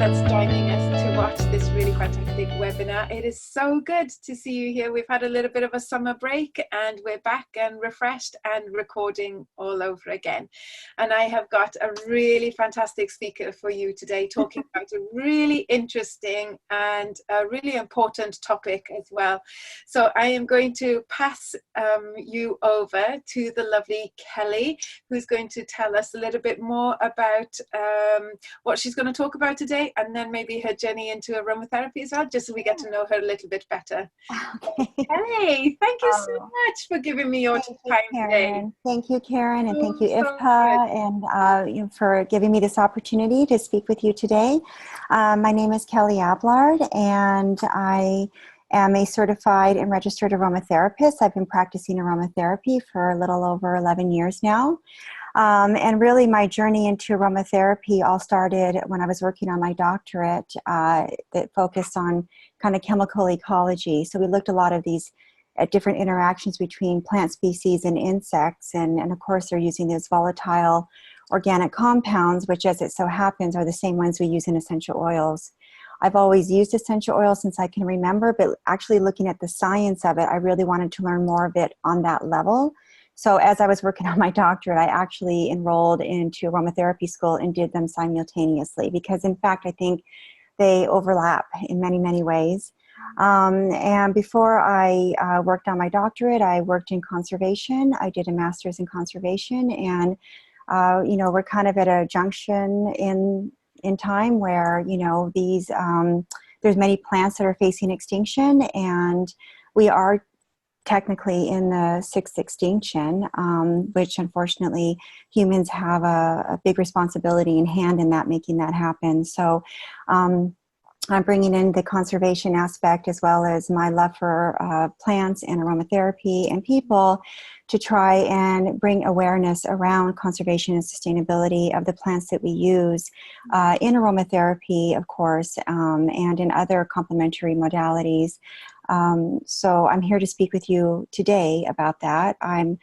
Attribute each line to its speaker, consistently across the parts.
Speaker 1: that's joining us to watch this really fantastic webinar. It is so good to see you here. We've had a little bit of a summer break and we're back and refreshed and recording all over again. And I have got a really fantastic speaker for you today, talking about a really interesting and a really important topic as well. So I am going to pass you over to the lovely Kelly, who's going to tell us a little bit more about what she's going to talk about today, and then maybe her journey into aromatherapy as well, just so we get to know her a little bit better.
Speaker 2: Okay.
Speaker 1: Hey, thank you so much for giving me your time today.
Speaker 2: Thank you, Karen, and thank you,
Speaker 1: So
Speaker 2: IFPA, and for giving me this opportunity to speak with you today. My name is Kelly Ablard, and I am a certified and registered aromatherapist. I've been practicing aromatherapy for a little over 11 years now. And really my journey into aromatherapy all started when I was working on my doctorate that focused on kind of chemical ecology. So we looked a lot of these different interactions between plant species and insects. And of course, they're using these volatile organic compounds, which as it so happens are the same ones we use in essential oils. I've always used essential oils since I can remember, but actually looking at the science of it, I really wanted to learn more of it on that level. So as I was working on my doctorate, I actually enrolled into aromatherapy school and did them simultaneously because, in fact, I think they overlap in many, many ways. And before I worked on my doctorate, I worked in conservation. I did a master's in conservation, and we're kind of at a junction in time where there's many plants that are facing extinction, and we are technically in the sixth extinction, which unfortunately humans have a big responsibility in hand in that, making that happen. So I'm bringing in the conservation aspect as well as my love for plants and aromatherapy and people to try and bring awareness around conservation and sustainability of the plants that we use in aromatherapy, of course, and in other complementary modalities. So I'm here to speak with you today about that. I'm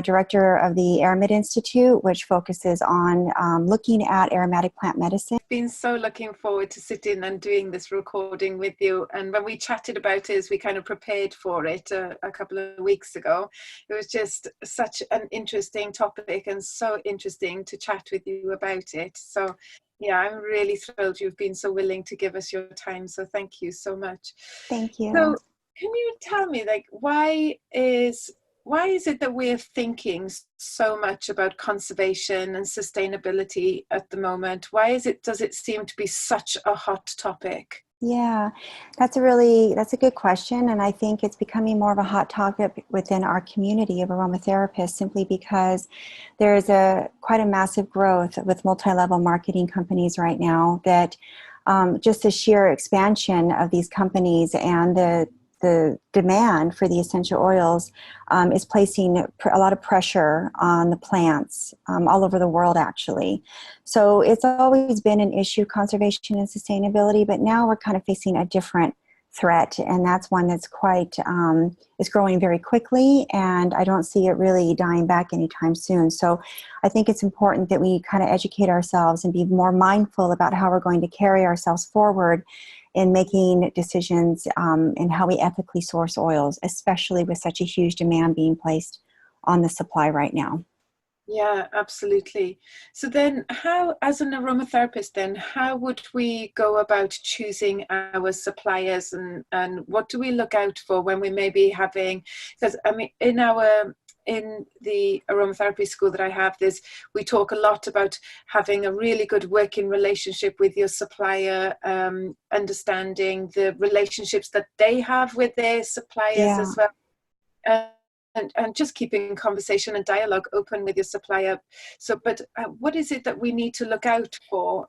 Speaker 2: director of the Aromat Institute, which focuses on looking at aromatic plant medicine.
Speaker 1: I've been so looking forward to sitting and doing this recording with you. And when we chatted about it, as we kind of prepared for it a couple of weeks ago, it was just such an interesting topic and so interesting to chat with you about it. So yeah, I'm really thrilled you've been so willing to give us your time. So thank you so much.
Speaker 2: Thank you.
Speaker 1: So can you tell me, like, why is it that we're thinking so much about conservation and sustainability at the moment? Does it seem to be such a hot topic?
Speaker 2: Yeah, that's a good question. And I think it's becoming more of a hot topic within our community of aromatherapists simply because there's quite a massive growth with multi-level marketing companies right now that just the sheer expansion of these companies and the demand for the essential oils is placing a lot of pressure on the plants all over the world, actually. So it's always been an issue, conservation and sustainability, but now we're kind of facing a different threat, and that's one that's is growing very quickly, and I don't see it really dying back anytime soon. So I think it's important that we kind of educate ourselves and be more mindful about how we're going to carry ourselves forward in making decisions in how we ethically source oils, especially with such a huge demand being placed on the supply right now.
Speaker 1: Yeah, absolutely. So then as an aromatherapist then, how would we go about choosing our suppliers and what do we look out for when we may be having, because I mean, in the aromatherapy school that I have, we talk a lot about having a really good working relationship with your supplier, understanding the relationships that they have with their suppliers as well. And just keeping conversation and dialogue open with your supplier. So, but what is it that we need to look out for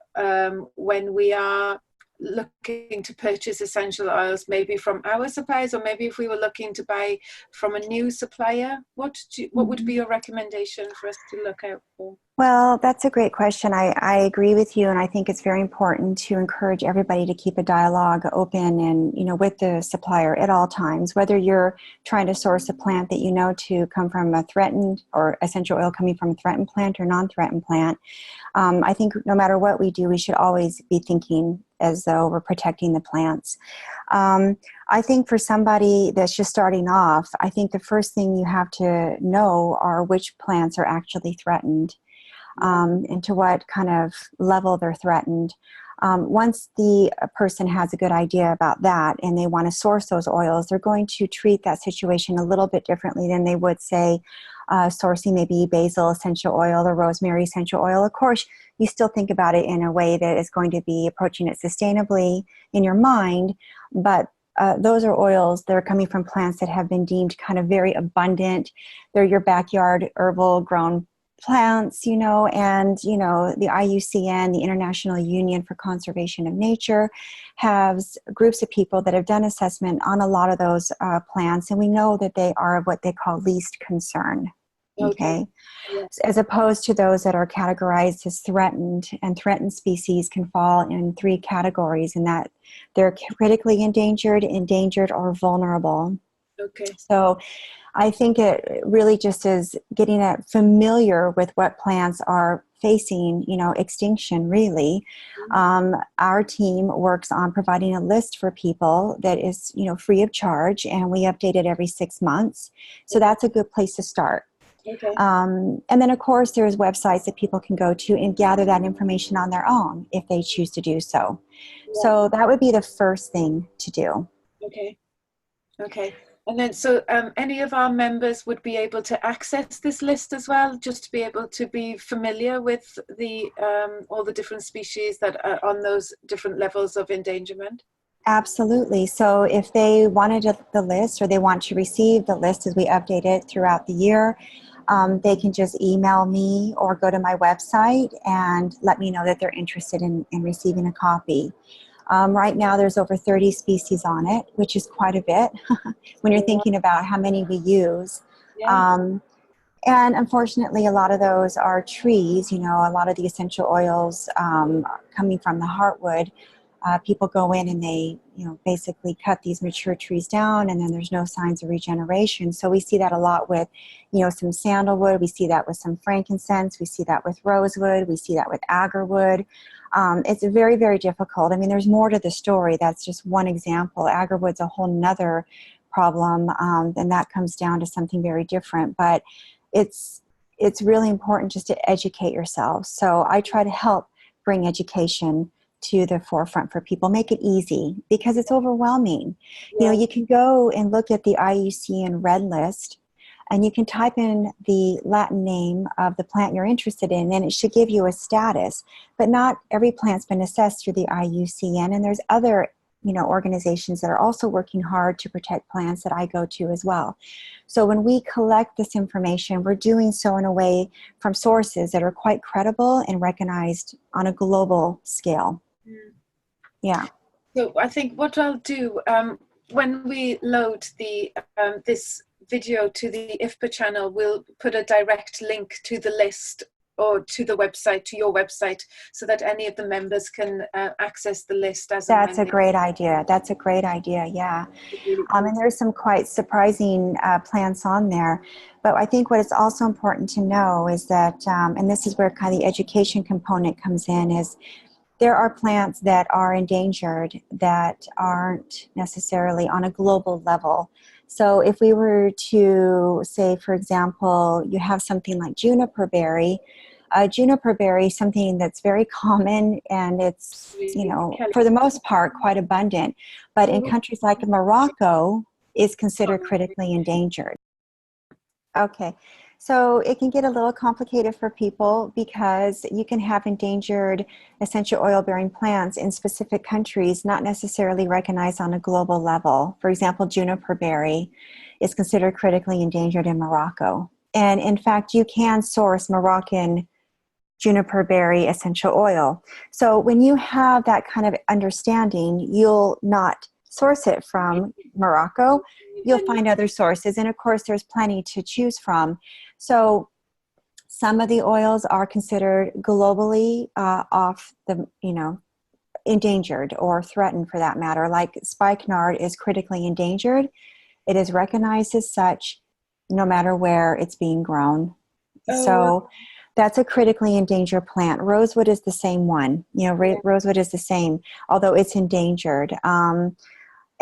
Speaker 1: when we are looking to purchase essential oils, maybe from our suppliers, or maybe if we were looking to buy from a new supplier? What would be your recommendation for us to look out for?
Speaker 2: Well, that's a great question. I agree with you, and I think it's very important to encourage everybody to keep a dialogue open and, with the supplier at all times, whether you're trying to source a plant that you know to come from a threatened, or essential oil coming from a threatened plant or non-threatened plant. I think no matter what we do, we should always be thinking as though we're protecting the plants. I think for somebody that's just starting off, I think the first thing you have to know are which plants are actually threatened, and to what kind of level they're threatened. Once the person has a good idea about that and they want to source those oils, they're going to treat that situation a little bit differently than they would, say, sourcing maybe basil essential oil or rosemary essential oil. Of course, you still think about it in a way that is going to be approaching it sustainably in your mind, but those are oils that are coming from plants that have been deemed kind of very abundant. They're your backyard herbal grown plants, and, the IUCN, the International Union for Conservation of Nature, has groups of people that have done assessment on a lot of those plants, and we know that they are what they call least concern. Okay.
Speaker 1: Yeah.
Speaker 2: As opposed to those that are categorized as threatened, and threatened species can fall in 3 categories, and that they're critically endangered, endangered, or vulnerable.
Speaker 1: Okay.
Speaker 2: So I think it really just is getting familiar with what plants are facing, extinction, really. Our team works on providing a list for people that is, free of charge, and we update it every 6 months. So that's a good place to start.
Speaker 1: Okay.
Speaker 2: And then, of course, there's websites that people can go to and gather that information on their own if they choose to do so.
Speaker 1: Yeah.
Speaker 2: So that would be the first thing to do.
Speaker 1: Okay. Okay. And then, so any of our members would be able to access this list as well, just to be able to be familiar with the all the different species that are on those different levels of endangerment?
Speaker 2: Absolutely. So if they wanted the list, or they want to receive the list as we update it throughout the year, they can just email me or go to my website and let me know that they're interested in receiving a copy. Right now there's over 30 species on it, which is quite a bit when you're thinking about how many we use.
Speaker 1: Yeah.
Speaker 2: And unfortunately, a lot of those are trees. A lot of the essential oils coming from the heartwood. People go in and they, basically cut these mature trees down, and then there's no signs of regeneration. So we see that a lot with, some sandalwood. We see that with some frankincense. We see that with rosewood. We see that with agarwood. It's very, very difficult. I mean, there's more to the story. That's just one example. Agarwood's a whole nother problem, and that comes down to something very different. But it's really important just to educate yourself. So I try to help bring education to the forefront for people, make it easy, because it's overwhelming.
Speaker 1: Yeah.
Speaker 2: You can go and look at the IUCN Red List, and you can type in the Latin name of the plant you're interested in, and it should give you a status. But not every plant's been assessed through the IUCN, and there's other organizations that are also working hard to protect plants that I go to as well. So when we collect this information, we're doing so in a way from sources that are quite credible and recognized on a global scale. Yeah.
Speaker 1: So I think what I'll do, when we load the this video to the IFPA channel, we'll put a direct link to the list or to the website, to your website, so that any of the members can access the list as
Speaker 2: That's a great idea. That's a great idea, yeah. And there's some quite surprising plants on there. But I think what is also important to know is that, and this is where kind of the education component comes in, is there are plants that are endangered that aren't necessarily on a global level. So if we were to say, for example, you have something like juniper berry, something that's very common, and it's, for the most part, quite abundant. But in countries like Morocco, is considered critically endangered. Okay, so it can get a little complicated for people, because you can have endangered essential oil-bearing plants in specific countries, not necessarily recognized on a global level. For example, juniper berry is considered critically endangered in Morocco. And in fact, you can source Moroccan juniper berry essential oil. So when you have that kind of understanding, you'll not source it from Morocco. You'll find other sources. And of course, there's plenty to choose from. So some of the oils are considered globally off the, endangered or threatened, for that matter. Like spikenard is critically endangered. It is recognized as such no matter where it's being grown. So That's a critically endangered plant. Rosewood is the same one. You know,
Speaker 1: Yeah.
Speaker 2: rosewood is the same, although it's endangered.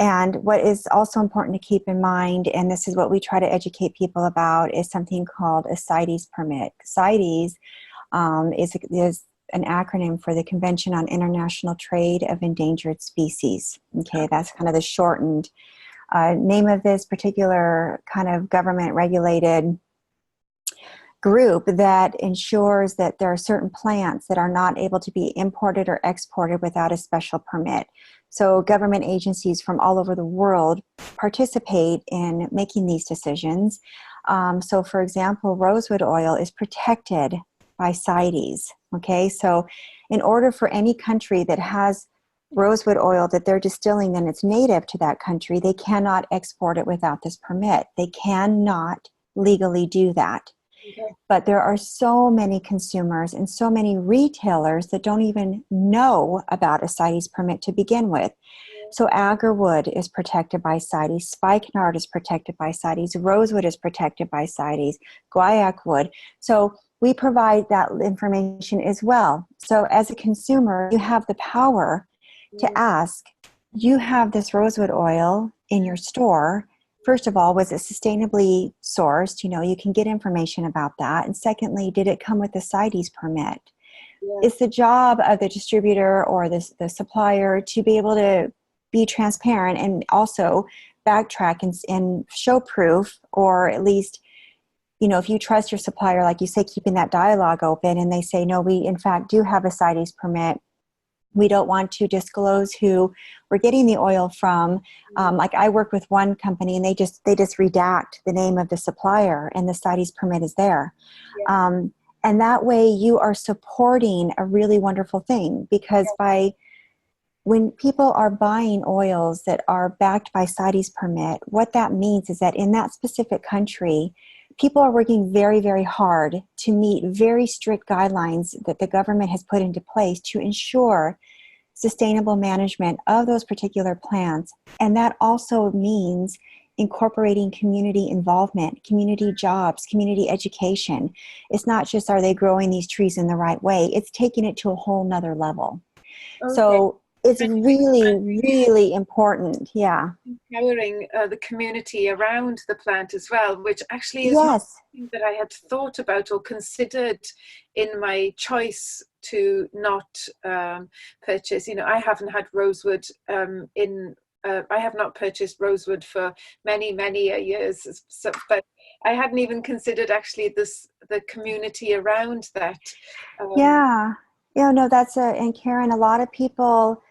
Speaker 2: And what is also important to keep in mind, and this is what we try to educate people about, is something called a CITES permit. CITES is an acronym for the Convention on International Trade of Endangered Species. Okay, that's kind of the shortened name of this particular kind of government-regulated group that ensures that there are certain plants that are not able to be imported or exported without a special permit. So government agencies from all over the world participate in making these decisions. So for example, rosewood oil is protected by CITES. Okay, so in order for any country that has rosewood oil that they're distilling and it's native to that country, they cannot export it without this permit. They cannot legally do that.
Speaker 1: Okay.
Speaker 2: But there are so many consumers and so many retailers that don't even know about a CITES permit to begin with. So agarwood is protected by CITES, spikenard is protected by CITES, rosewood is protected by CITES, guaiac wood. So we provide that information as well. So as a consumer, you have the power to ask, you have this rosewood oil in your store. First of all, was it sustainably sourced? You know, you can get information about that. And secondly, did it come with a CITES permit?
Speaker 1: Yeah.
Speaker 2: It's the job of the distributor or the supplier to be able to be transparent and also backtrack and show proof, or at least, you know, if you trust your supplier, like you say, keeping that dialogue open and they say, no, we in fact do have a CITES permit. We don't want to disclose who we're getting the oil from. Like I work with one company and they just redact the name of the supplier and the CITES permit is there.
Speaker 1: Yeah.
Speaker 2: And that way you are supporting a really wonderful thing, because when people are buying oils that are backed by CITES permit, what that means is that in that specific country, people are working very, very hard to meet very strict guidelines that the government has put into place to ensure sustainable management of those particular plants. And that also means incorporating community involvement, community jobs, community education. It's not just, are they growing these trees in the right way? It's taking it to a whole nother level.
Speaker 1: Okay.
Speaker 2: So it's really, really important. Yeah.
Speaker 1: Empowering the community around the plant as well, which actually is not
Speaker 2: Yes.
Speaker 1: something that I had thought about or considered in my choice to not purchase. You know, I haven't had rosewood I have not purchased rosewood for many, many years, so, but I hadn't even considered actually the community around that.
Speaker 2: Yeah. Yeah, no, and Karen, a lot of people,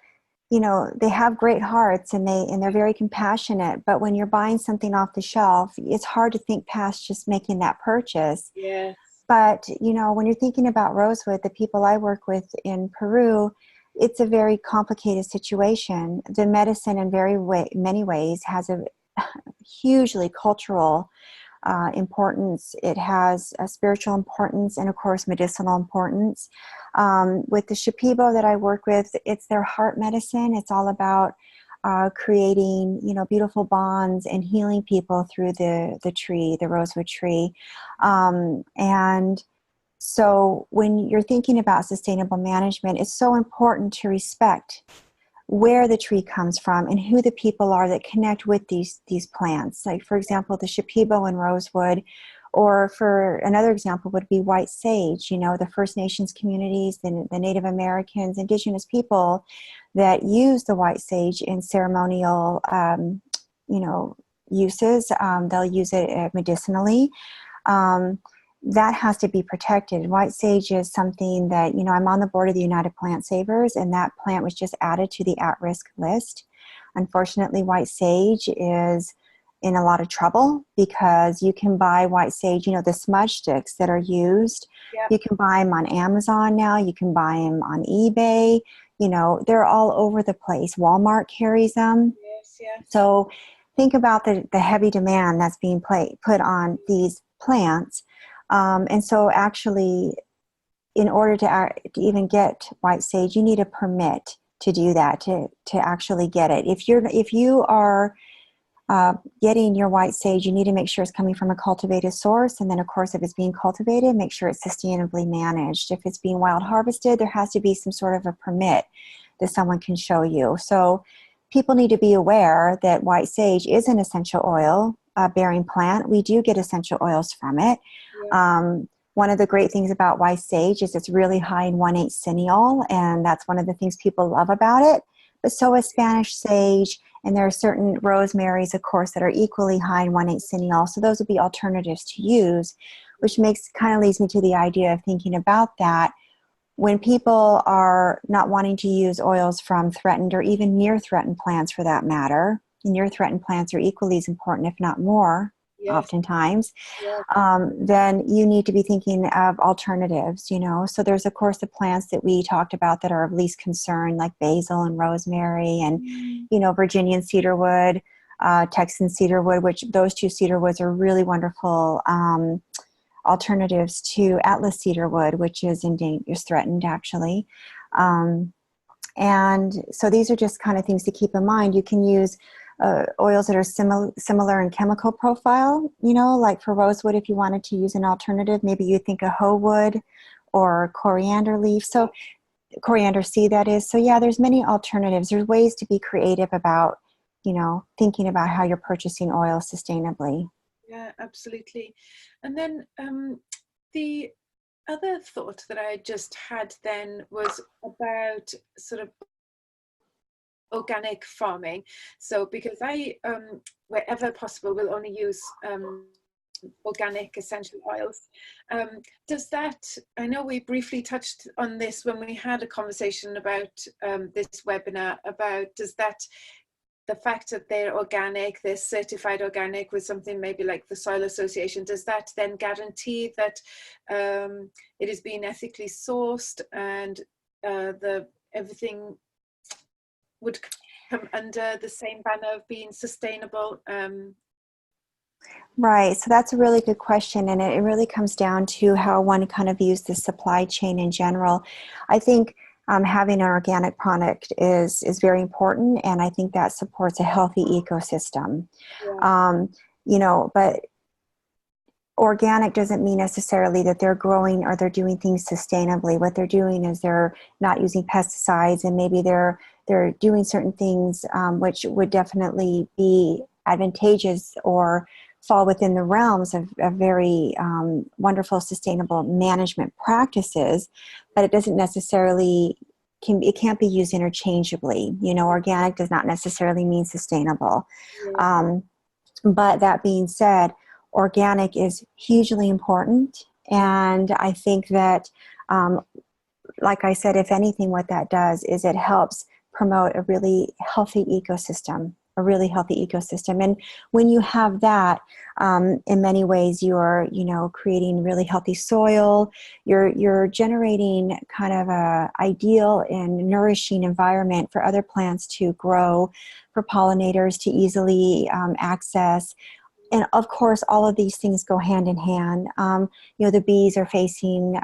Speaker 2: you know, they have great hearts and they're very compassionate, but when you're buying something off the shelf, it's hard to think past just making that purchase.
Speaker 1: Yes.
Speaker 2: But, you know, when you're thinking about rosewood, the people I work with in Peru, it's a very complicated situation. The medicine in many ways has a hugely cultural importance. It has a spiritual importance and, of course, medicinal importance. With the Shipibo that I work with, it's their heart medicine. It's all about creating, you know, beautiful bonds and healing people through the tree, the rosewood tree. And so when you're thinking about sustainable management, it's so important to respect where the tree comes from and who the people are that connect with these plants. Like, for example, the Shipibo and rosewood, or for another example would be white sage. You know, the First Nations communities, the Native Americans, Indigenous people that use the white sage in ceremonial, you know, uses. They'll use it medicinally. That has to be protected. White sage is something that, you know, I'm on the board of the United Plant Savers, and that plant was just added to the at-risk list. Unfortunately, white sage is in a lot of trouble because you can buy white sage, you know, the smudge sticks that are used.
Speaker 1: Yeah.
Speaker 2: You can buy them on Amazon now. You can buy them on eBay. You know, they're all over the place. Walmart carries them.
Speaker 1: Yes, yes.
Speaker 2: So think about the heavy demand that's being put on these plants. And so actually, in order to even get white sage, you need a permit to do that, to actually get it. If you are getting your white sage, you need to make sure it's coming from a cultivated source. And then, of course, if it's being cultivated, make sure it's sustainably managed. If it's being wild harvested, there has to be some sort of a permit that someone can show you. So people need to be aware that white sage is an essential oil bearing plant. We do get essential oils from it.
Speaker 1: Yeah.
Speaker 2: One of the great things about white sage is it's really high in 1,8 cineol, and that's one of the things people love about it. But so is Spanish sage, and there are certain rosemaries, of course, that are equally high in 1,8 cineol. So those would be alternatives to use, which kind of leads me to the idea of thinking about that. When people are not wanting to use oils from threatened or even near threatened plants for that matter, near threatened plants are equally as important, if not more,
Speaker 1: Yes.
Speaker 2: oftentimes,
Speaker 1: Yes.
Speaker 2: then you need to be thinking of alternatives, So there's, of course, the plants that we talked about that are of least concern, like basil and rosemary and, Virginian cedarwood, Texan cedarwood, which those two cedarwoods are really wonderful alternatives to Atlas cedarwood, which is threatened, actually. And so these are just kind of things to keep in mind. You can use oils that are similar in chemical profile, like for rosewood, if you wanted to use an alternative, maybe you think of hoe wood or coriander leaf. So coriander seed, that is. So yeah, there's many alternatives. There's ways to be creative about, thinking about how you're purchasing oil sustainably.
Speaker 1: Yeah, absolutely. And then the other thought that I just had then was about sort of organic farming. So because I, wherever possible, will only use organic essential oils. Does that, I know we briefly touched on this when we had a conversation about this webinar, about does that, the fact that they're organic, they're certified organic with something maybe like the Soil Association, does that then guarantee that it is being ethically sourced and everything would come under the same banner of being sustainable?
Speaker 2: Right. So that's a really good question. And it really comes down to how one kind of views the supply chain in general. I think having an organic product is very important. And I think that supports a healthy ecosystem.
Speaker 1: Yeah.
Speaker 2: But organic doesn't mean necessarily that they're growing or they're doing things sustainably. What they're doing is they're not using pesticides, and maybe they're doing certain things which would definitely be advantageous or fall within the realms of very wonderful sustainable management practices, but it doesn't necessarily it can't be used interchangeably. Organic does not necessarily mean sustainable.
Speaker 1: Yeah.
Speaker 2: But that being said, organic is hugely important, and I think that, like I said, if anything, what that does is it helps promote a really healthy ecosystem. And when you have that, in many ways, you're, creating really healthy soil. You're generating kind of a ideal and nourishing environment for other plants to grow, for pollinators to easily access. And of course, all of these things go hand in hand. The bees are facing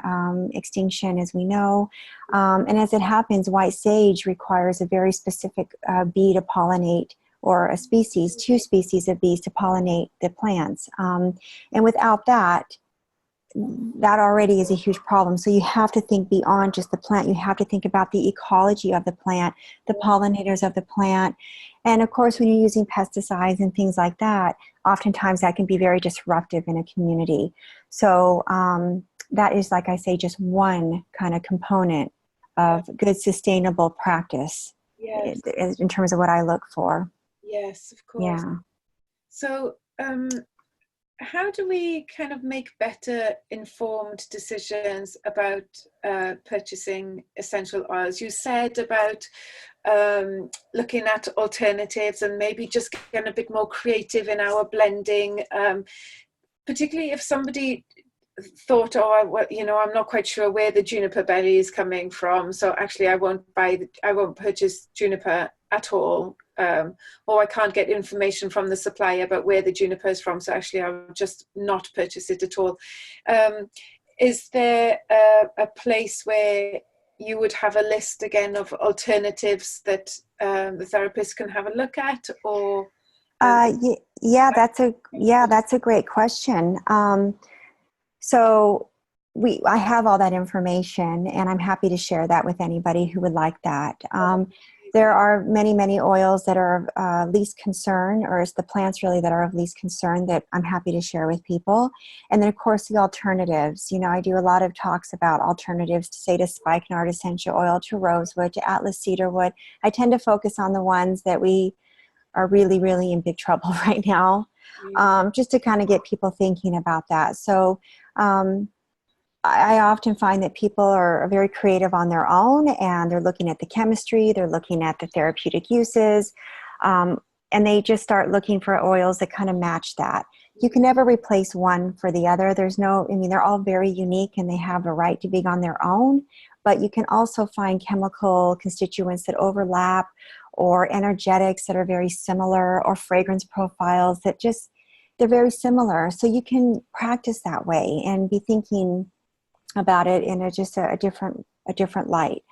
Speaker 2: extinction, as we know. And as it happens, white sage requires a very specific bee to pollinate, or two species of bees to pollinate the plants. And without that already is a huge problem. So you have to think beyond just the plant. You have to think about the ecology of the plant, the pollinators of the plant. And of course, when you're using pesticides and things like that, oftentimes that can be very disruptive in a community. So that is, like I say, just one kind of component of good sustainable practice.
Speaker 1: Yes.
Speaker 2: In terms of what I look for.
Speaker 1: Yes, of course.
Speaker 2: Yeah.
Speaker 1: So how do we kind of make better informed decisions about purchasing essential oils? You said about looking at alternatives and maybe just getting a bit more creative in our blending, particularly if somebody thought, I'm not quite sure where the juniper berry is coming from, so actually I won't purchase juniper at all. Or I can't get information from the supplier about where the juniper is from, so actually I'll just not purchase it at all. Is there a place where you would have a list again of alternatives that the therapist can have a look at, or
Speaker 2: Yeah, that's a great question. So I have all that information, and I'm happy to share that with anybody who would like that. There are many, many oils that are of least concern, or it's the plants really that are of least concern that I'm happy to share with people. And then, of course, the alternatives. You know, I do a lot of talks about alternatives, to say to spikenard essential oil, to rosewood, to Atlas cedarwood. I tend to focus on the ones that we are really, really in big trouble right now, just to kind of get people thinking about that. So I often find that people are very creative on their own, and they're looking at the chemistry, they're looking at the therapeutic uses, and they just start looking for oils that kind of match that. You can never replace one for the other. They're all very unique, and they have a right to be on their own, but you can also find chemical constituents that overlap, or energetics that are very similar, or fragrance profiles that they're very similar. So you can practice that way and be thinking about it in a different light.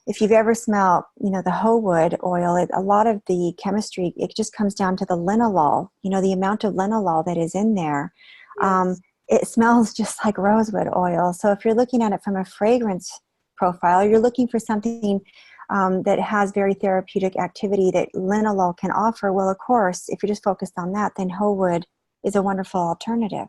Speaker 2: If you've ever smelled, the hoe wood oil, a lot of the chemistry, it just comes down to the linalool, the amount of linalool that is in there.
Speaker 1: Yes.
Speaker 2: It smells just like rosewood oil. So if you're looking at it from a fragrance profile, you're looking for something that has very therapeutic activity that linalool can offer. Well, of course, if you're just focused on that, then hoe wood is a wonderful alternative.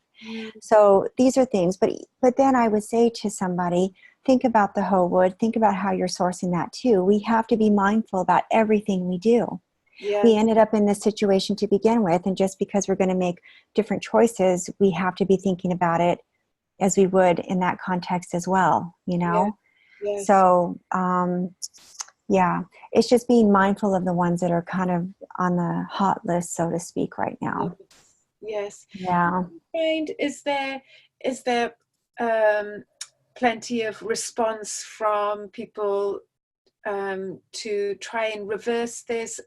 Speaker 2: So these are things, but then I would say to somebody, think about the hoe wood, think about how you're sourcing that too. We have to be mindful about everything we do.
Speaker 1: Yeah.
Speaker 2: We ended up in this situation to begin with, and just because we're going to make different choices, we have to be thinking about it as we would in that context as well,
Speaker 1: Yeah. Yes.
Speaker 2: So, yeah, it's just being mindful of the ones that are kind of on the hot list, so to speak, right now.
Speaker 1: Yes.
Speaker 2: Yeah.
Speaker 1: And is there plenty of response from people to try and reverse this?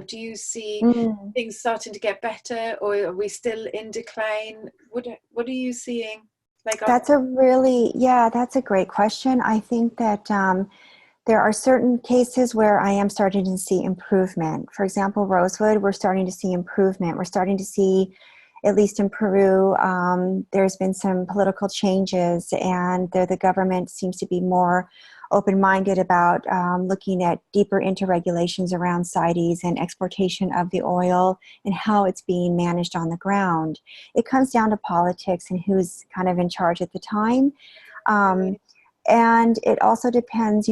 Speaker 1: Do you see things starting to get better, or are we still in decline? What are you seeing?
Speaker 2: That's a great question. I think that there are certain cases where I am starting to see improvement. For example, rosewood, we're starting to see improvement. We're starting to see, at least in Peru, there's been some political changes, and the government seems to be more open-minded about looking at deeper interregulations around CITES and exportation of the oil and how it's being managed on the ground. It comes down to politics and who's kind of in charge at the time. And it also depends,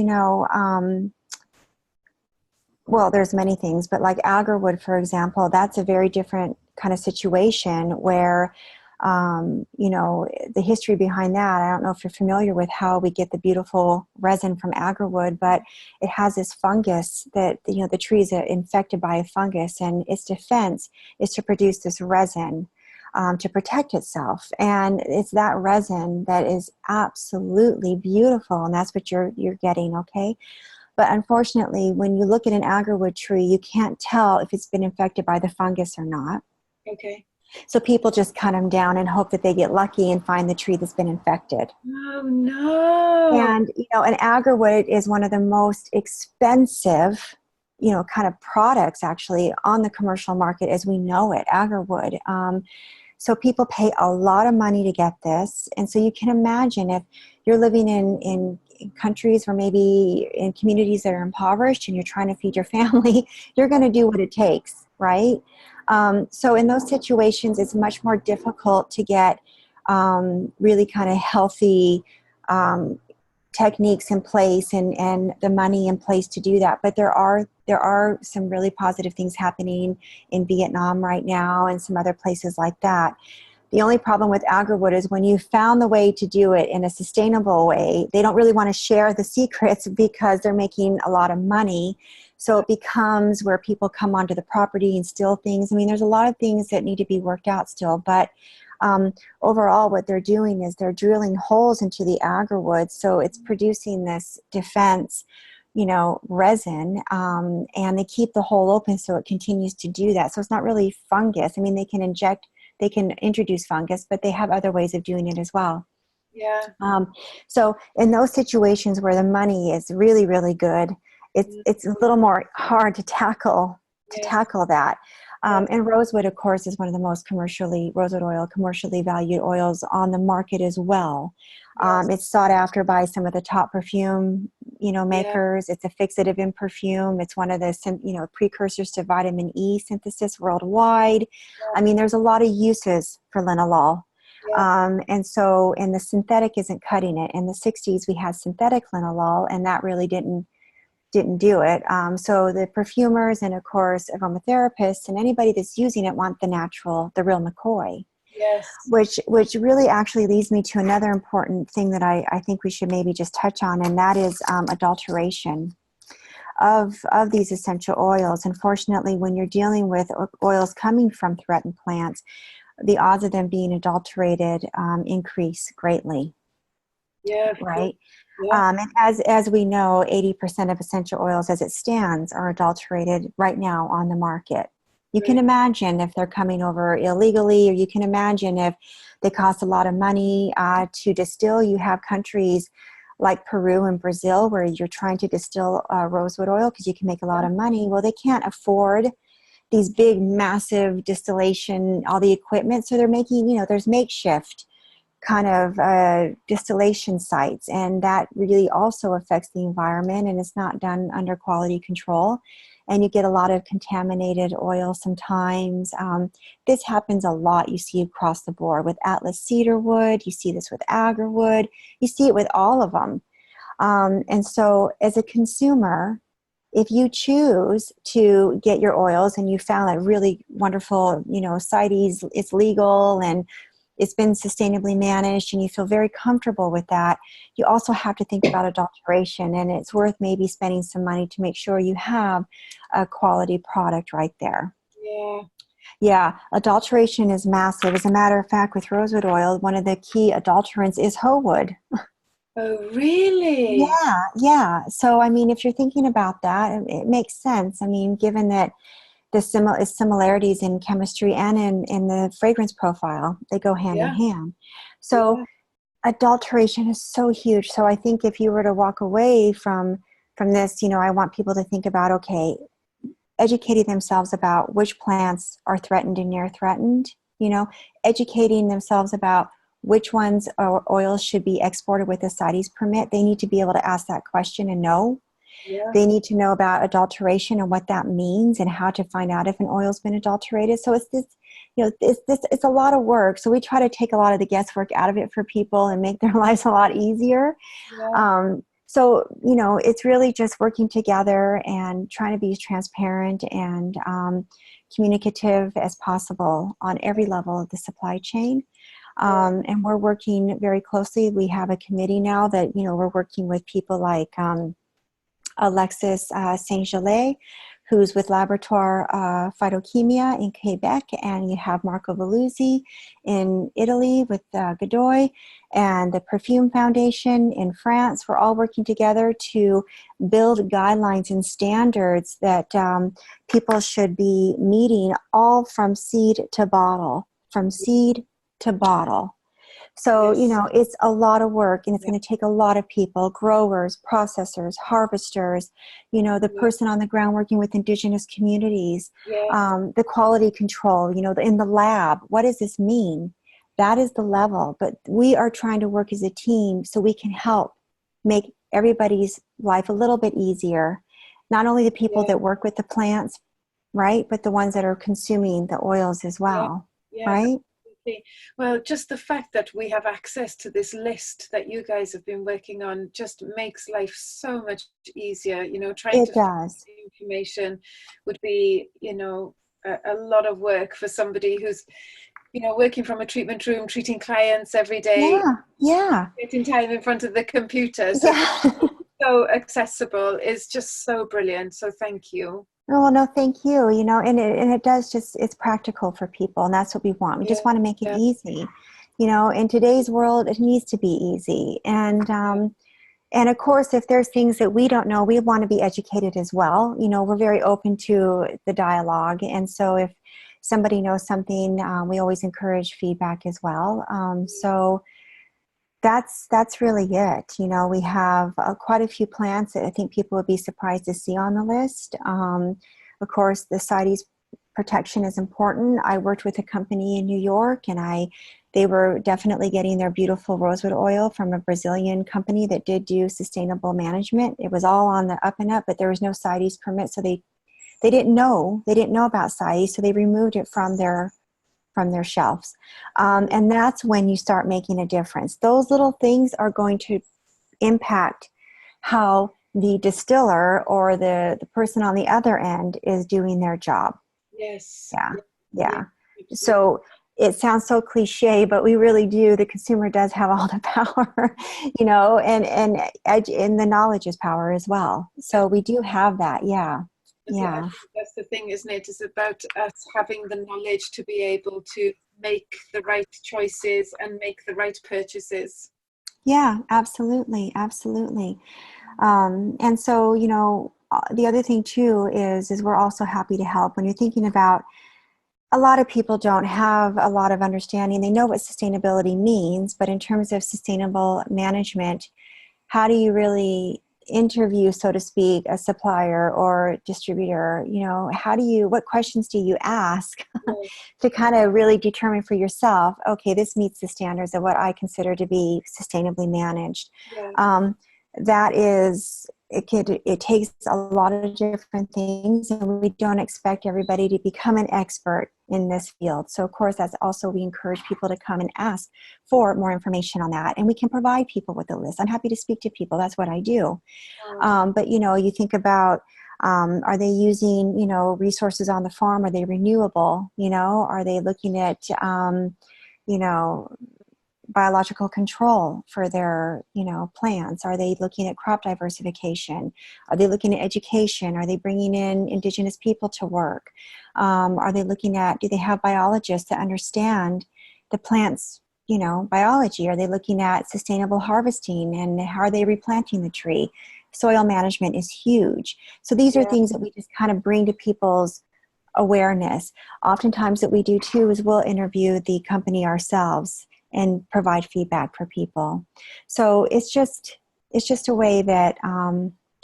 Speaker 2: well, there's many things, but like agarwood, for example, that's a very different kind of situation where, the history behind that, I don't know if you're familiar with how we get the beautiful resin from agarwood, but it has this fungus that, the tree is infected by a fungus, and its defense is to produce this resin to protect itself. And it's that resin that is absolutely beautiful, and that's what you're getting, okay? But unfortunately, when you look at an agarwood tree, you can't tell if it's been infected by the fungus or not.
Speaker 1: Okay.
Speaker 2: So people just cut them down and hope that they get lucky and find the tree that's been infected.
Speaker 1: Oh, no.
Speaker 2: And, an agarwood is one of the most expensive, kind of products actually on the commercial market as we know it, agarwood. So people pay a lot of money to get this. And so you can imagine if you're living in countries or maybe in communities that are impoverished and you're trying to feed your family, you're going to do what it takes, right? So in those situations, it's much more difficult to get really kind of healthy techniques in place and the money in place to do that. But there are some really positive things happening in Vietnam right now and some other places like that. The only problem with agarwood is when you found the way to do it in a sustainable way, they don't really want to share the secrets because they're making a lot of money. So it becomes where people come onto the property and steal things. I mean, there's a lot of things that need to be worked out still, but overall what they're doing is they're drilling holes into the agarwood, so it's producing this defense, resin, and they keep the hole open so it continues to do that. So it's not really fungus. I mean, they can introduce fungus, but they have other ways of doing it as well.
Speaker 1: Yeah.
Speaker 2: So in those situations where the money is really, really good, it's a little more hard to tackle that. And rosewood, of course, is one of the most rosewood oil, commercially valued oils on the market as well.
Speaker 1: Yes.
Speaker 2: It's sought after by some of the top perfume,
Speaker 1: Yeah.
Speaker 2: makers. It's a fixative in perfume. It's one of the, precursors to vitamin E synthesis worldwide. I mean, there's a lot of uses for linalool.
Speaker 1: Yeah.
Speaker 2: And the synthetic isn't cutting it. In the 60s, we had synthetic linalool, and that really didn't do it. So the perfumers and, of course, aromatherapists and anybody that's using it want the natural, the real McCoy.
Speaker 1: Yes.
Speaker 2: Which really actually leads me to another important thing that I think we should maybe just touch on, and that is adulteration of these essential oils. Unfortunately, when you're dealing with oils coming from threatened plants, the odds of them being adulterated increase greatly.
Speaker 1: Yeah.
Speaker 2: Right.
Speaker 1: Yeah.
Speaker 2: And as we know, 80% of essential oils as it stands are adulterated right now on the market. You can imagine if they're coming over illegally, or you can imagine if they cost a lot of money to distill. You have countries like Peru and Brazil where you're trying to distill rosewood oil because you can make a lot of money. Well, they can't afford these big, massive distillation, all the equipment. So they're making, there's makeshift kind of distillation sites, and that really also affects the environment, and it's not done under quality control, and you get a lot of contaminated oil sometimes. This happens a lot. You see across the board with Atlas cedarwood, you see this with agarwood, you see it with all of them. And so as a consumer, if you choose to get your oils and you found a really wonderful, CITES, it's legal and it's been sustainably managed and you feel very comfortable with that, you also have to think about adulteration, and it's worth maybe spending some money to make sure you have a quality product right there.
Speaker 1: Yeah.
Speaker 2: Yeah, adulteration is massive. As a matter of fact, with rosewood oil, one of the key adulterants is hoe wood.
Speaker 1: Oh, really?
Speaker 2: Yeah. So, I mean, if you're thinking about that, it makes sense. I mean, given that the similarities in chemistry and in the fragrance profile, they go hand in hand. So adulteration is so huge. So I think if you were to walk away from this, I want people to think about, okay, educating themselves about which plants are threatened and near threatened, educating themselves about which ones or oils should be exported with a CITES permit. They need to be able to ask that question and know.
Speaker 1: Yeah.
Speaker 2: They need to know about adulteration and what that means and how to find out if an oil's been adulterated. So it's this, it's a lot of work. So we try to take a lot of the guesswork out of it for people and make their lives a lot easier.
Speaker 1: Yeah.
Speaker 2: So, it's really just working together and trying to be as transparent and communicative as possible on every level of the supply chain. And we're working very closely. We have a committee now that, we're working with people like Alexis Saint-Gelais, who's with Laboratoire Phytochimia in Quebec, and you have Marco Veluzzi in Italy with Godoy, and the Perfume Foundation in France. We're all working together to build guidelines and standards that people should be meeting, all from seed to bottle, So, it's a lot of work, and it's going to take a lot of people, growers, processors, harvesters, the person on the ground working with Indigenous communities, the quality control, in the lab. What does this mean? That is the level. But we are trying to work as a team so we can help make everybody's life a little bit easier. Not only the people that work with the plants, right, but the ones that are consuming the oils as well, right?
Speaker 1: Well, just the fact that we have access to this list that you guys have been working on just makes life so much easier. Trying to find the information would be, a lot of work for somebody who's, working from a treatment room, treating clients every day.
Speaker 2: Yeah.
Speaker 1: Getting time in front of the computer. So accessible is just so brilliant. So thank you.
Speaker 2: Oh, no, thank you. And it does it's practical for people, and that's what we want. We just want to make it easy. In today's world, it needs to be easy. And of course, if there's things that we don't know, we want to be educated as well. We're very open to the dialogue. And so if somebody knows something, we always encourage feedback as well. So that's really it. We have quite a few plants that I think people would be surprised to see on the list. Of course, the CITES protection is important. I worked with a company in New York, and they were definitely getting their beautiful rosewood oil from a Brazilian company that did do sustainable management. It was all on the up and up, but there was no CITES permit, so they didn't know about CITES, so they removed it from their shelves. And that's when you start making a difference. Those little things are going to impact how the distiller or the person on the other end is doing their job.
Speaker 1: Yes.
Speaker 2: Yeah.
Speaker 1: Yeah.
Speaker 2: So it sounds so cliche, but we really do. The consumer does have all the power, and the knowledge is power as well. So we do have that. Yeah. Yeah.
Speaker 1: That's the thing, isn't it? It's about us having the knowledge to be able to make the right choices and make the right purchases.
Speaker 2: Yeah, absolutely. Absolutely. And so, the other thing too is we're also happy to help when you're thinking about, a lot of people don't have a lot of understanding. They know what sustainability means, but in terms of sustainable management, how do you really interview, so to speak, a supplier or distributor? What questions do you ask to kind of really determine for yourself, okay, this meets the standards of what I consider to be sustainably managed?
Speaker 1: Yeah.
Speaker 2: It takes a lot of different things, and we don't expect everybody to become an expert in this field. So of course, that's also, we encourage people to come and ask for more information on that, and we can provide people with a list. I'm happy to speak to people. That's what I do. But you think about, are they using, resources on the farm? Are they renewable? Are they looking at, biological control for their, plants? Are they looking at crop diversification? Are they looking at education? Are they bringing in Indigenous people to work? Are they looking at, do they have biologists that understand the plants, biology? Are they looking at sustainable harvesting, and how are they replanting the tree? Soil management is huge. So these are things that we just kind of bring to people's awareness. Oftentimes what we do too is we'll interview the company ourselves and provide feedback for people. So it's just a way that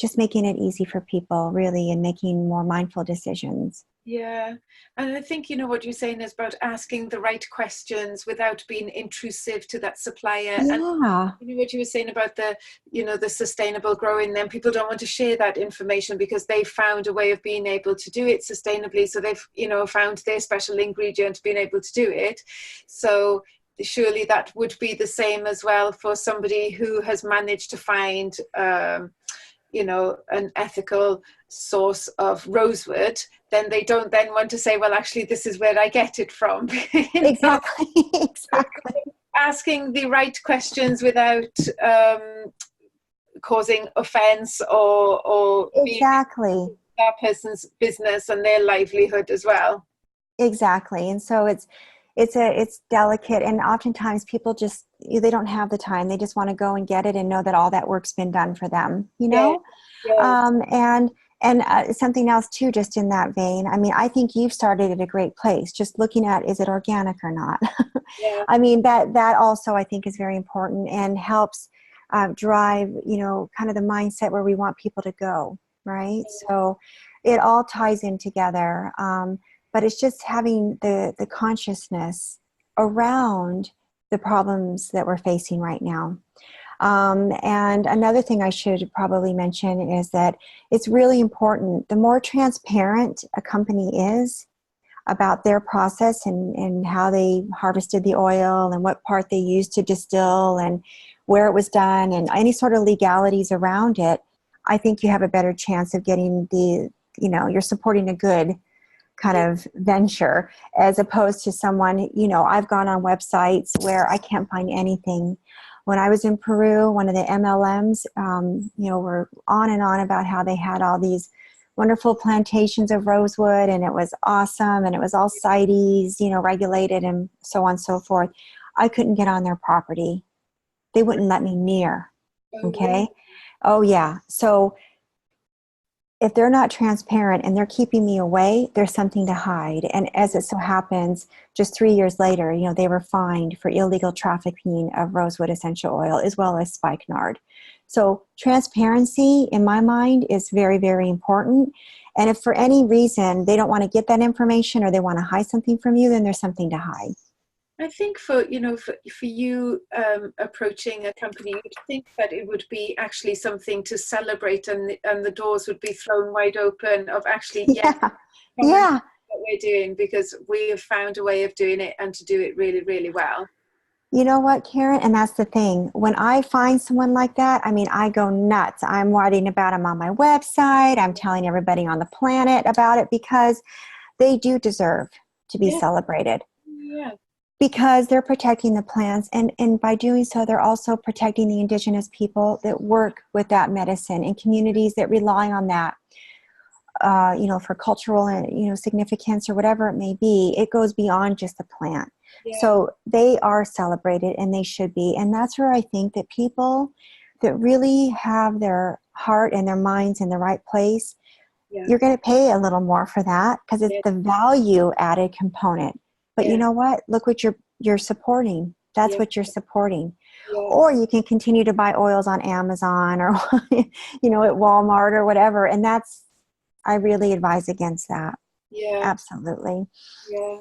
Speaker 2: just making it easy for people, really, and making more mindful decisions.
Speaker 1: Yeah. And I think, what you're saying is about asking the right questions without being intrusive to that supplier.
Speaker 2: Yeah.
Speaker 1: And what you were saying about the sustainable growing, then people don't want to share that information because they found a way of being able to do it sustainably. So they've, found their special ingredient, being able to do it. So surely that would be the same as well for somebody who has managed to find, an ethical source of rosewood. Then they don't then want to say, well, actually, this is where I get it from.
Speaker 2: Exactly. Exactly.
Speaker 1: Asking the right questions without causing offense or
Speaker 2: exactly
Speaker 1: that person's business and their livelihood as well.
Speaker 2: Exactly. And so it's delicate, and oftentimes people just, they don't have the time. They just want to go and get it and know that all that work's been done for them,
Speaker 1: Yes.
Speaker 2: And something else too, just in that vein, I mean, I think you've started at a great place, just looking at, is it organic or not?
Speaker 1: Yeah.
Speaker 2: I mean, that also I think is very important and helps drive, kind of the mindset where we want people to go, right? So it all ties in together. But it's just having the consciousness around the problems that we're facing right now. And another thing I should probably mention is that it's really important. The more transparent a company is about their process and how they harvested the oil and what part they used to distill and where it was done and any sort of legalities around it, I think you have a better chance of getting you're supporting a good kind of venture, as opposed to someone, I've gone on websites where I can't find anything. When I was in Peru, one of the MLMs, were on and on about how they had all these wonderful plantations of rosewood, and it was awesome, and it was all CITES, regulated, and so on and so forth. I couldn't get on their property. They wouldn't let me near. Okay. Oh yeah. So if they're not transparent and they're keeping me away, there's something to hide. And as it so happens, just 3 years later, you know, they were fined for illegal trafficking of rosewood essential oil as well as spikenard. So transparency, in my mind, is very, very important. And if for any reason they don't want to get that information or they want to hide something from you, then there's something to hide.
Speaker 1: I think for you approaching a company, you'd think that it would be actually something to celebrate, and the doors would be thrown wide open of actually, yes,
Speaker 2: Yeah. Yeah.
Speaker 1: what we're doing, because we have found a way of doing it and to do it really, really well.
Speaker 2: You know what, Karen? And that's the thing. When I find someone like that, I mean, I go nuts. I'm writing about them on my website. I'm telling everybody on the planet about it because they do deserve to be celebrated.
Speaker 1: Yeah.
Speaker 2: Because they're protecting the plants, and by doing so, they're also protecting the indigenous people that work with that medicine in communities that rely on that, you know, for cultural and, you know, significance or whatever it may be. It goes beyond just the plant.
Speaker 1: Yeah.
Speaker 2: So they are celebrated, and they should be. And that's where I think that people that really have their heart and their minds in the right place, you're going to pay a little more for that because it's the value added component. But you know what? Look what you're supporting. That's what you're supporting. Or you can continue to buy oils on Amazon or, you know, at Walmart or whatever. And I really advise against that.
Speaker 1: Yeah.
Speaker 2: Absolutely.
Speaker 1: Yeah.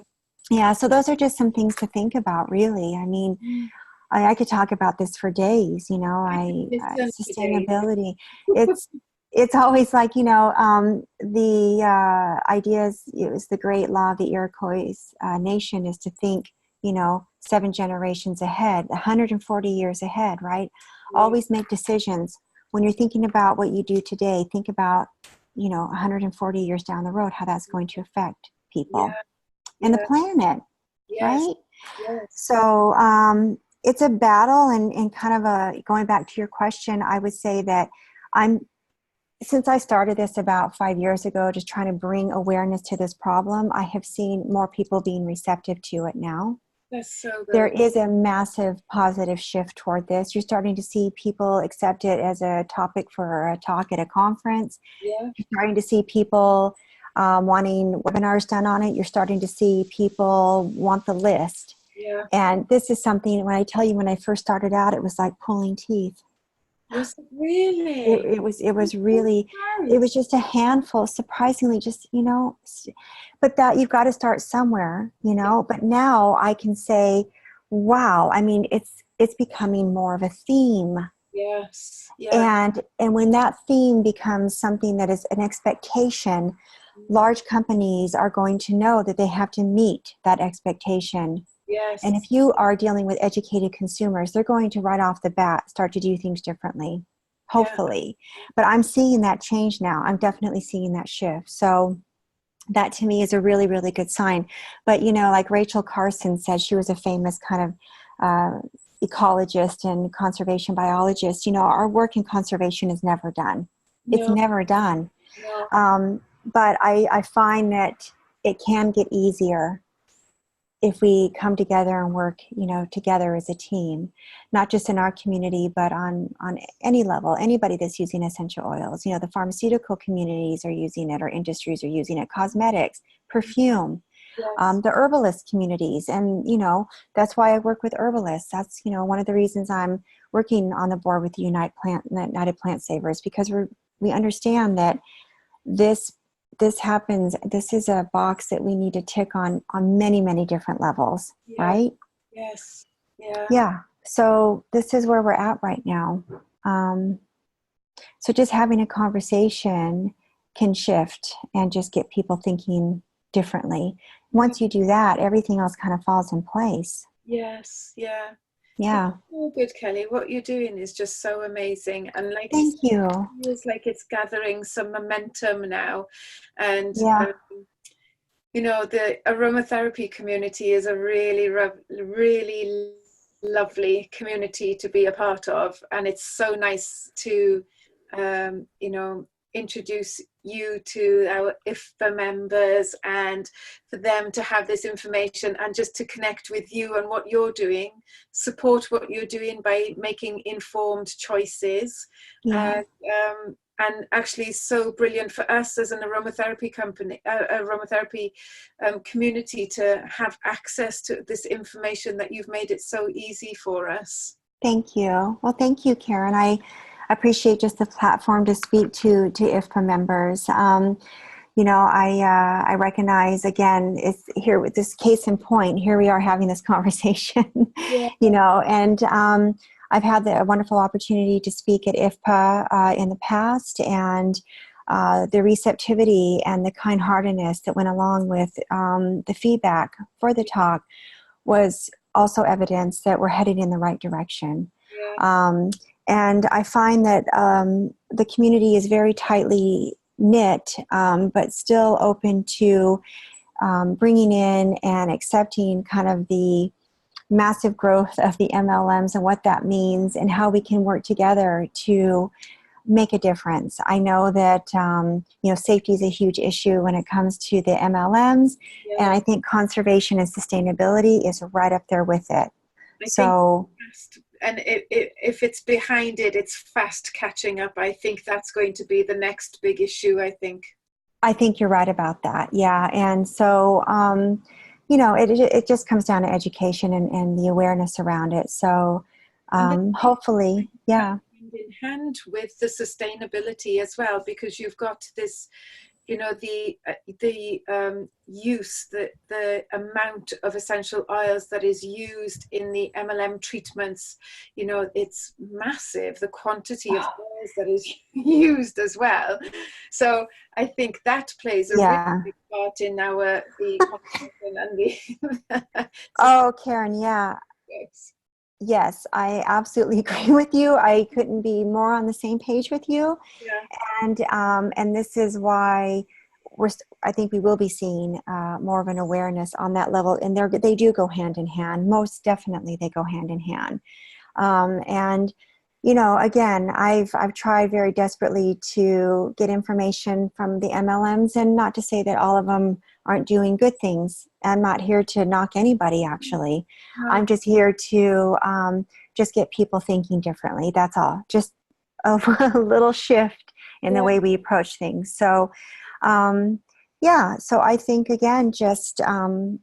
Speaker 2: Yeah. So those are just some things to think about, really. I mean, I could talk about this for days, you know, sustainability. It's always like, you know, the ideas, it was the great law of the Iroquois nation is to think, you know, 7 generations ahead, 140 years ahead, right? Always make decisions. When you're thinking about what you do today, think about, you know, 140 years down the road, how that's going to affect people and the planet, right? So it's a battle, and kind of going back to your question, I would say that since I started this about 5 years ago, just trying to bring awareness to this problem, I have seen more people being receptive to it now.
Speaker 1: That's so good.
Speaker 2: There is a massive positive shift toward this. You're starting to see people accept it as a topic for a talk at a conference.
Speaker 1: Yeah.
Speaker 2: You're starting to see people wanting webinars done on it. You're starting to see people want the list.
Speaker 1: Yeah.
Speaker 2: And this is something, when I tell you, when I first started out, it was like pulling teeth.
Speaker 1: Was it really?
Speaker 2: It was really, it was just a handful, surprisingly, just, you know, but that you've got to start somewhere, you know, but now I can say, wow, I mean, it's becoming more of a theme.
Speaker 1: Yes. Yeah.
Speaker 2: And when that theme becomes something that is an expectation, large companies are going to know that they have to meet that expectation.
Speaker 1: Yes.
Speaker 2: And if you are dealing with educated consumers, they're going to right off the bat start to do things differently, hopefully. But I'm seeing that change now. I'm definitely seeing that shift. So that to me is a really, really good sign. But, you know, like Rachel Carson said, she was a famous kind of ecologist and conservation biologist. You know, our work in conservation is never done.
Speaker 1: No.
Speaker 2: It's never done.
Speaker 1: No.
Speaker 2: But I find that it can get easier if we come together and work, you know, together as a team, not just in our community, but on any level, anybody that's using essential oils. You know, the pharmaceutical communities are using it, or industries are using it, cosmetics, perfume, the herbalist communities. And, you know, that's why I work with herbalists. That's, you know, one of the reasons I'm working on the board with the United Plant Savers, because we understand that this happens. This is a box that we need to tick on many, many different levels, right?
Speaker 1: Yes. Yeah.
Speaker 2: Yeah. So this is where we're at right now. So just having a conversation can shift and just get people thinking differently. Once you do that, everything else kind of falls in place.
Speaker 1: Yes. Yeah.
Speaker 2: Yeah.
Speaker 1: It's so good, Kelly. What you're doing is just so amazing. And like,
Speaker 2: thank you.
Speaker 1: It feels like it's gathering some momentum now. And, you know, the aromatherapy community is a really, really lovely community to be a part of. And it's so nice to, you know, introduce you to our IFPA members, and for them to have this information and just to connect with you and what you're doing, support what you're doing by making informed choices. And and actually so brilliant for us as an aromatherapy company, aromatherapy community, to have access to this information that you've made it so easy for us.
Speaker 2: Thank you. Well, thank you, Karen. I appreciate just the platform to speak to IFPA members. You know, I recognize, again, it's here with this case in point, here we are having this conversation,
Speaker 1: Yeah.
Speaker 2: you know, and I've had the wonderful opportunity to speak at IFPA in the past, and the receptivity and the kind-heartedness that went along with the feedback for the talk was also evidence that we're headed in the right direction.
Speaker 1: Yeah.
Speaker 2: And I find that the community is very tightly knit, but still open to bringing in and accepting kind of the massive growth of the MLMs and what that means and how we can work together to make a difference. I know that you know, safety is a huge issue when it comes to the MLMs,
Speaker 1: Yeah.
Speaker 2: and I think conservation and sustainability is right up there with it.
Speaker 1: And if it's behind it, it's fast catching up. I think that's going to be the next big issue, I think.
Speaker 2: I think you're right about that. Yeah. And so, you know, it just comes down to education and the awareness around it. So hopefully, yeah.
Speaker 1: Hand in hand with the sustainability as well, because you've got this, you know, the use, the amount of essential oils that is used in the MLM treatments, you know, it's massive, the quantity of oils that is used as well. So I think that plays a really big part in the conversation and the
Speaker 2: oh, Karen, yeah. Yes, I absolutely agree with you. I couldn't be more on the same page with you.
Speaker 1: Yeah.
Speaker 2: And this is why I think we will be seeing more of an awareness on that level. And they do go hand in hand. Most definitely, they go hand in hand. And you know, again, I've tried very desperately to get information from the MLMs, and not to say that all of them aren't doing good things. I'm not here to knock anybody, actually.
Speaker 1: No.
Speaker 2: I'm just here to just get people thinking differently. That's all. Just a little shift in the way we approach things. So, yeah, so I think, again, just I'm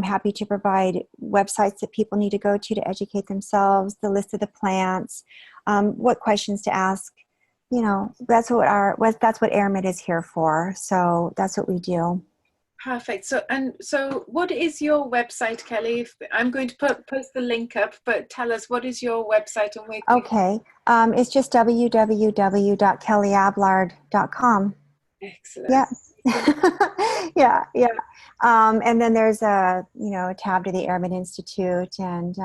Speaker 2: happy to provide websites that people need to go to educate themselves, the list of the plants, what questions to ask. You know, that's what AirMed is here for. So that's what we do.
Speaker 1: Perfect. So what is your website, Kelly? I'm going to post the link up, but tell us, what is your website and where?
Speaker 2: Okay. It's just www.kellyablard.com.
Speaker 1: Excellent.
Speaker 2: Yeah. Yeah. And then there's a tab to the Airman Institute, and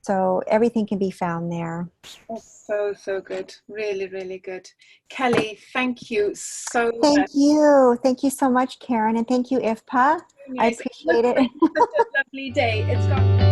Speaker 2: so everything can be found there.
Speaker 1: That's so good. Really, really good. Kelly, thank you so much.
Speaker 2: Thank you so much, Karen, and thank you, IFPA. I appreciate it.
Speaker 1: Such a lovely day. It's got